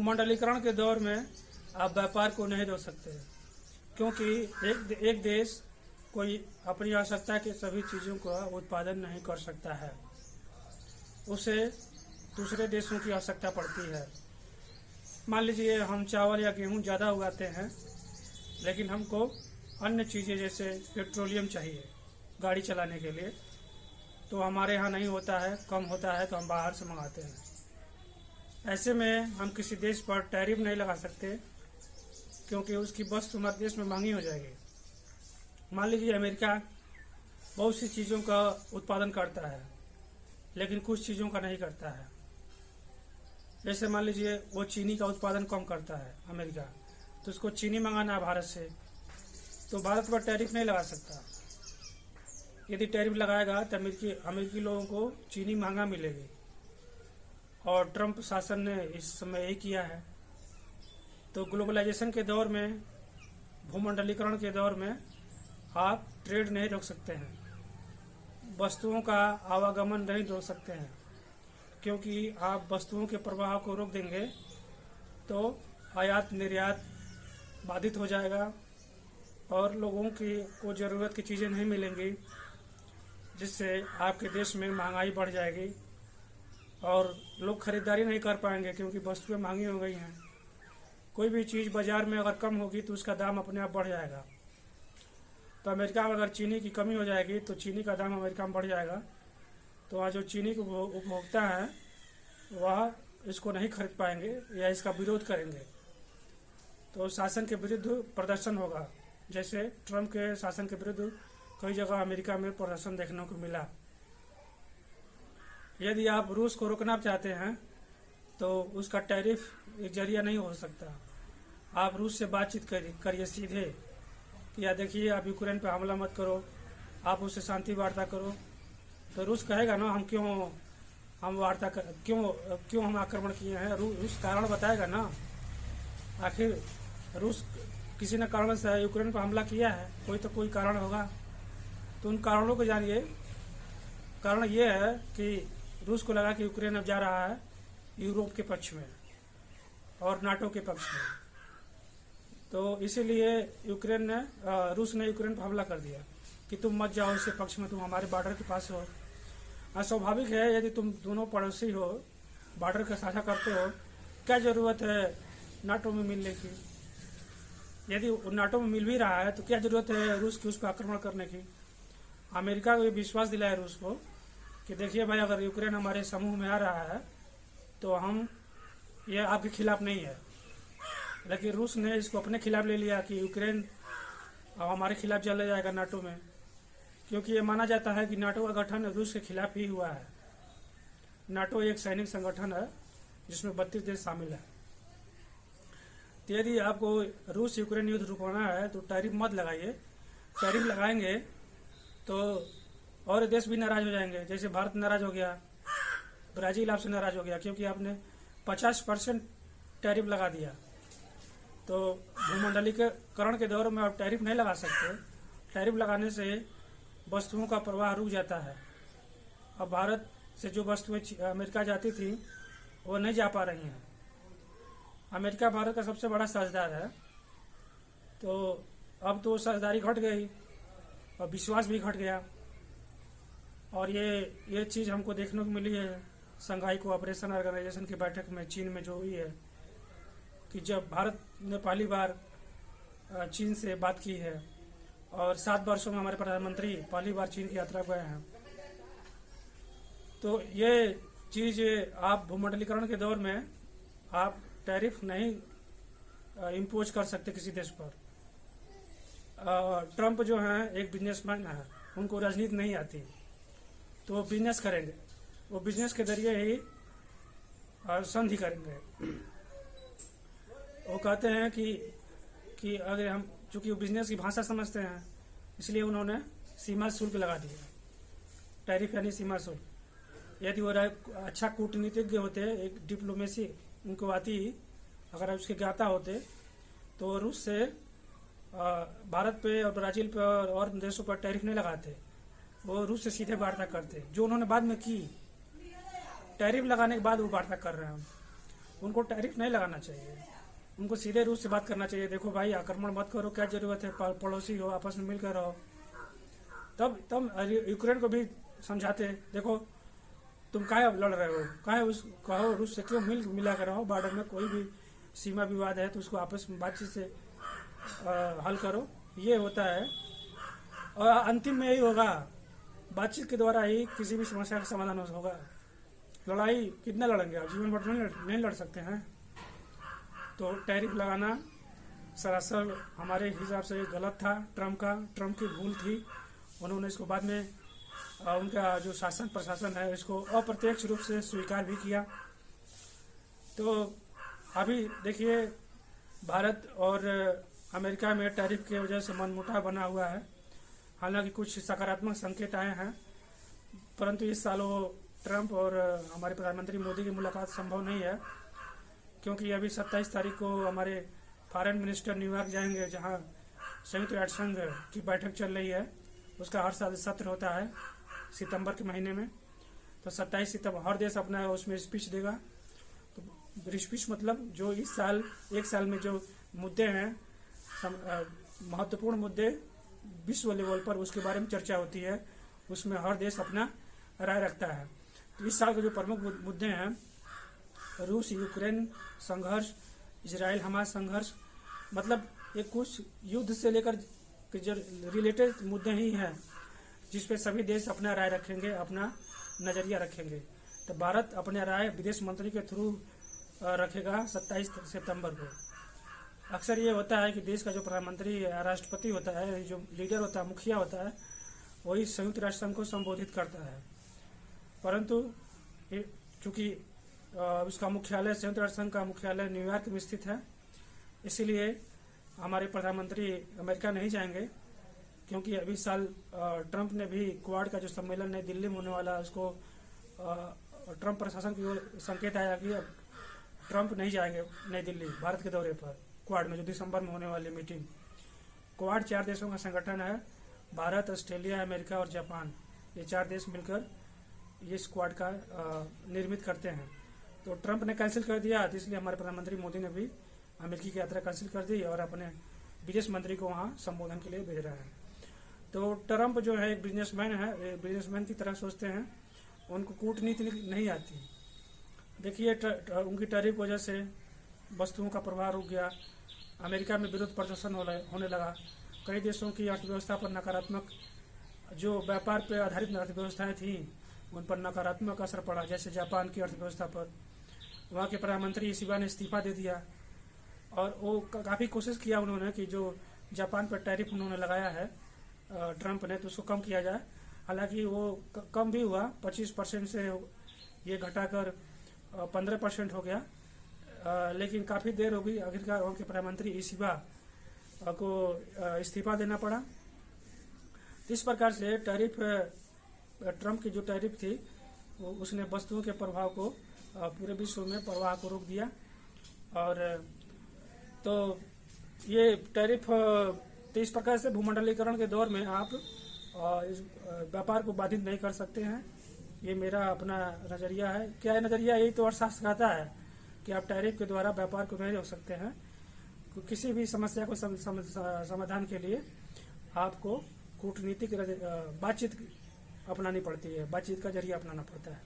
भूमंडलीकरण के दौर में आप व्यापार को नहीं रोक सकते, क्योंकि एक देश कोई अपनी आवश्यकता की सभी चीज़ों का उत्पादन नहीं कर सकता है, उसे दूसरे देशों की आवश्यकता पड़ती है। मान लीजिए हम चावल या गेहूं ज़्यादा उगाते हैं, लेकिन हमको अन्य चीज़ें जैसे पेट्रोलियम चाहिए गाड़ी चलाने के लिए, तो हमारे यहाँ नहीं होता है, कम होता है, तो हम बाहर से मंगाते हैं। ऐसे में हम किसी देश पर टैरिफ नहीं लगा सकते, क्योंकि उसकी वस्तु हमारे देश में महंगी हो जाएगी। मान लीजिए अमेरिका बहुत सी चीज़ों का उत्पादन करता है, लेकिन कुछ चीज़ों का नहीं करता है। जैसे मान लीजिए वो चीनी का उत्पादन कम करता है अमेरिका, तो उसको चीनी मंगाना है भारत से, तो भारत पर टैरिफ नहीं लगा सकता। यदि टैरिफ लगाएगा तो अमेरिकी लोगों को चीनी महंगा मिलेगी, और ट्रंप शासन ने इस समय यही किया है। तो ग्लोबलाइजेशन के दौर में, भूमंडलीकरण के दौर में आप ट्रेड नहीं रोक सकते हैं, वस्तुओं का आवागमन नहीं रोक सकते हैं, क्योंकि आप वस्तुओं के प्रवाह को रोक देंगे तो आयात निर्यात बाधित हो जाएगा और लोगों को ज़रूरत की चीज़ें नहीं मिलेंगी, जिससे आपके देश में महंगाई बढ़ जाएगी और लोग खरीदारी नहीं कर पाएंगे, क्योंकि वस्तुएं महंगी हो गई हैं। कोई भी चीज़ बाज़ार में अगर कम होगी तो उसका दाम अपने आप बढ़ जाएगा। तो अमेरिका में अगर चीनी की कमी हो जाएगी तो चीनी का दाम अमेरिका में बढ़ जाएगा, तो वहाँ जो चीनी के उपभोक्ता हैं वह इसको नहीं खरीद पाएंगे या इसका विरोध करेंगे, तो शासन के विरुद्ध प्रदर्शन होगा। जैसे ट्रंप के शासन के विरुद्ध कई जगह अमेरिका में प्रदर्शन देखने को मिला। यदि आप रूस को रोकना चाहते हैं तो उसका टैरिफ एक जरिया नहीं हो सकता। आप रूस से बातचीत करिए सीधे कि या देखिए आप यूक्रेन पे हमला मत करो, आप उससे शांति वार्ता करो, तो रूस कहेगा ना क्यों हम आक्रमण किए हैं। रूस कारण बताएगा ना। आखिर रूस किसी ने कारण से यूक्रेन पर हमला किया है, कोई कारण होगा, तो उन कारणों को जानिए। कारण ये है कि रूस को लगा कि यूक्रेन अब जा रहा है यूरोप के पक्ष में और नाटो के पक्ष में, तो इसीलिए रूस ने यूक्रेन पर हमला कर दिया कि तुम मत जाओ इसके पक्ष में, तुम हमारे बॉर्डर के पास हो। स्वाभाविक है, यदि तुम दोनों पड़ोसी हो, बॉर्डर का साझा करते हो, क्या जरूरत है नाटो में मिलने की। यदि नाटो में मिल भी रहा है तो क्या जरूरत है रूस की उस पर आक्रमण करने की। अमेरिका को ये विश्वास दिलाया रूस को कि देखिए भाई, अगर यूक्रेन हमारे समूह में आ रहा है तो ये आपके खिलाफ नहीं है। लेकिन रूस ने इसको अपने खिलाफ ले लिया कि यूक्रेन अब हमारे खिलाफ चला जाएगा नाटो में, क्योंकि ये माना जाता है कि नाटो का गठन रूस के खिलाफ ही हुआ है। नाटो एक सैनिक संगठन है जिसमें 32 देश शामिल है। तो यदि आपको रूस यूक्रेन युद्ध रुकवाना है तो टैरिफ मत लगाइए। टैरिफ लगाएंगे तो और देश भी नाराज हो जाएंगे। जैसे भारत नाराज हो गया, ब्राजील आपसे नाराज हो गया, क्योंकि आपने 50% टैरिफ लगा दिया। तो भूमंडलीकरण के दौर में आप टैरिफ नहीं लगा सकते। टैरिफ लगाने से वस्तुओं का प्रवाह रुक जाता है। अब भारत से जो वस्तुएं अमेरिका जाती थी वो नहीं जा पा रही हैं। अमेरिका भारत का सबसे बड़ा साझेदार है, तो अब तो साझेदारी घट गई और विश्वास भी घट गया। और ये चीज़ हमको देखने को मिली है शंघाई कोऑपरेशन ऑर्गेनाइजेशन की बैठक में चीन में जो हुई है, कि जब भारत ने पहली बार चीन से बात की है और 7 वर्षों में हमारे प्रधानमंत्री पहली बार चीन की यात्रा गए हैं। तो ये चीज़ आप भूमंडलीकरण के दौर में आप टैरिफ नहीं इम्पोज कर सकते किसी देश पर। ट्रंप जो हैं एक बिजनेसमैन है, उनको राजनीति नहीं आती, तो वो बिजनेस करेंगे, वो बिजनेस के जरिए ही संधि करेंगे। वो कहते हैं कि अगर हम, चूँकि वो बिजनेस की भाषा समझते हैं, इसलिए उन्होंने सीमा शुल्क लगा दिया। टैरिफ यानी सीमा शुल्क। यदि वो अच्छा कूटनीतिज्ञ होते, एक डिप्लोमेसी उनको आती, अगर उसके ज्ञाता होते, तो रूस से भारत पे और ब्राजील पे और देशों पर टैरिफ नहीं लगाते, वो रूस से सीधे वार्ता करते, जो उन्होंने बाद में की। टैरिफ लगाने के बाद वो वार्ता कर रहे हैं। उनको टैरिफ नहीं लगाना चाहिए, उनको सीधे रूस से बात करना चाहिए। देखो भाई, आक्रमण मत करो, क्या जरूरत है, पड़ोसी हो, आपस में मिलकर रहो। तब तब यूक्रेन को भी समझाते, देखो तुम काहे लड़ रहे हो, काहे उस कहो रूस से क्यों मिला कर रहो, बॉर्डर में कोई भी सीमा विवाद है तो उसको आपस में बातचीत से हल करो। ये होता है और अंतिम में यही होगा, बातचीत के द्वारा ही किसी भी समस्या का समाधान होगा। लड़ाई कितना लड़ेंगे, आप जीवन भर नहीं लड़ सकते हैं। तो टैरिफ लगाना सरासर हमारे हिसाब से गलत था, ट्रम्प की भूल थी। उन्होंने इसको बाद में उनका जो शासन प्रशासन है इसको अप्रत्यक्ष रूप से स्वीकार भी किया। तो अभी देखिए, भारत और अमेरिका में टैरिफ की वजह से मनमुटाव बना हुआ है। हालांकि कुछ सकारात्मक संकेत आए हैं, परंतु इस साल वो ट्रंप और हमारे प्रधानमंत्री मोदी की मुलाकात संभव नहीं है, क्योंकि अभी 27 तारीख को हमारे फॉरेन मिनिस्टर न्यूयॉर्क जाएंगे, जहां संयुक्त राष्ट्र संघ की बैठक चल रही है। उसका हर साल सत्र होता है सितंबर के महीने में। तो 27 सितंबर हर देश अपना उसमें स्पीच देगा। तो स्पीच मतलब जो इस साल एक साल में जो मुद्दे हैं, महत्वपूर्ण मुद्दे विश्व लेवल पर, उसके बारे में चर्चा होती है। उसमें हर देश अपना राय रखता है। तो इस साल के जो प्रमुख मुद्दे हैं, रूस यूक्रेन संघर्ष, इजराइल हमास संघर्ष, मतलब ये कुछ युद्ध से लेकर जो रिलेटेड मुद्दे ही हैं, जिसपे सभी देश अपना राय रखेंगे, अपना नजरिया रखेंगे। तो भारत अपने राय विदेश मंत्री के थ्रू रखेगा 27 सितंबर को। अक्सर ये होता है कि देश का जो प्रधानमंत्री राष्ट्रपति होता है, जो लीडर होता है, मुखिया होता है, वही संयुक्त राष्ट्र संघ को संबोधित करता है। परंतु चूंकि उसका मुख्यालय, संयुक्त राष्ट्र संघ का मुख्यालय न्यूयॉर्क में स्थित है, इसीलिए हमारे प्रधानमंत्री अमेरिका नहीं जाएंगे। क्योंकि अभी साल ट्रंप ने भी क्वाड का जो सम्मेलन नई दिल्ली में होने वाला है, उसको ट्रंप प्रशासन की ओर संकेत आया कि अब ट्रंप नहीं जाएंगे नई दिल्ली भारत के दौरे पर, क्वाड में जो दिसंबर में होने वाली मीटिंग। क्वाड 4 देशों का संगठन है, भारत, ऑस्ट्रेलिया, अमेरिका और जापान। ये 4 देश मिलकर ये स्क्वाड का निर्मित करते हैं। तो ट्रंप ने कैंसिल कर दिया, तो इसलिए हमारे प्रधानमंत्री मोदी ने भी अमेरिकी की यात्रा कैंसिल कर दी और अपने विदेश मंत्री को वहाँ संबोधन के लिए भेज रहा है। तो ट्रंप जो है एक बिजनेसमैन है, बिजनेसमैन की तरह सोचते हैं, उनको कूटनीति नहीं आती। देखिए, उनकी टैरिफ वजह से वस्तुओं का प्रवाह रुक गया, अमेरिका में विरोध प्रदर्शन होने लगा, कई देशों की अर्थव्यवस्था पर नकारात्मक, जो व्यापार पर आधारित अर्थव्यवस्थाएं थी उन पर नकारात्मक असर पड़ा, जैसे जापान की अर्थव्यवस्था पर। वहाँ के प्रधानमंत्री इशिबा ने इस्तीफा दे दिया और वो काफ़ी कोशिश किया उन्होंने कि जो जापान पर टैरिफ उन्होंने लगाया है ट्रंप ने, तो उसको कम किया जाए। हालांकि वो कम भी हुआ, 25% से ये घटाकर 15% हो गया, लेकिन काफ़ी देर हो गई। आखिरकार उनके प्रधानमंत्री इशिबा को इस्तीफा देना पड़ा। इस प्रकार से टैरिफ, ट्रंप की जो टैरिफ थी वो उसने वस्तुओं के प्रभाव को, पूरे विश्व में प्रवाह को रोक दिया। और तो ये टैरिफ, तो इस प्रकार से भूमंडलीकरण के दौर में आप इस व्यापार को बाधित नहीं कर सकते हैं। ये मेरा अपना नज़रिया है। क्या है नज़रिया? यही तो अर्थशास्त्र कहता है कि आप टैरिफ के द्वारा व्यापार को नहीं रोक सकते हैं। किसी भी समस्या को समाधान के लिए आपको कूटनीतिक बातचीत अपनानी पड़ती है, बातचीत का जरिया अपनाना पड़ता है।